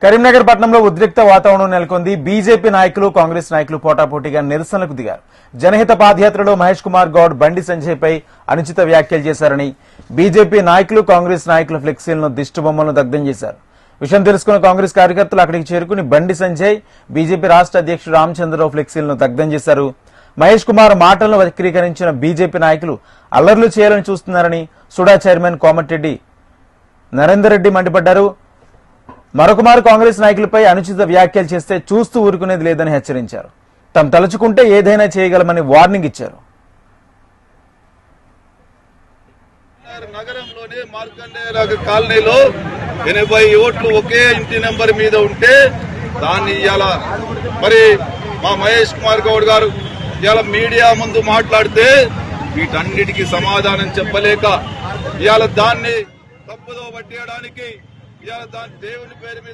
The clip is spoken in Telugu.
కరీంనగర్ పట్టణంలో ఉద్రిక్త వాతావరణం నెలకొంది. బీజేపీ నాయకులు కాంగ్రెస్ నాయకులు పోటాపోటీగా నిరసనలకు దిగారు. జనహిత పాదయాత్రలో మహేష్ కుమార్ గౌడ్ బండి సంజయ్ పై అనుచిత వ్యాఖ్యలు చేశారని బీజేపీ నాయకులు కాంగ్రెస్ నాయకుల ఫ్లెక్సీలను దిష్టిబొమ్మలను దగ్ధం చేశారు. విషయం తెలుసుకున్న కాంగ్రెస్ కార్యకర్తలు అక్కడికి చేరుకుని బండి సంజయ్, బీజేపీ రాష్ట్ర అధ్యక్షుడు రామచంద్రరావు ఫ్లెక్సీలను దగ్ధం చేశారు. మహేష్ కుమార్ మాటలను వక్రీకరించిన బీజేపీ నాయకులు అల్లర్లు చేయాలని చూస్తున్నారని సుడా చైర్మన్ కోమటిరెడ్డి నరేందర్ రెడ్డి మండిపడ్డారు. మరొకమారు కాంగ్రెస్ నాయకులపై అనుచిత వ్యాఖ్యలు చేస్తే చూస్తూ ఊరుకునేది లేదని హెచ్చరించారు. తాము తలుచుకుంటే ఏదైనా చేయగలమని వార్నింగ్ ఇచ్చారు. నగరంలోని మార్కండేయ కాలనీలో 80 ఓట్లు ఒకే ఇంటి నెంబర్ మీద ఉంటే దాన్ని ఇవాళ మరి మా మహేష్ కుమార్ గౌడ్ గారు ఇవాళ మీడియా ముందు మాట్లాడితే వీటన్నిటికీ సమాధానం చెప్పలేక ఇవాళ దాన్ని తప్పుదో పట్టేయడానికి ఇవాళ దాని దేవుని పేరు మీద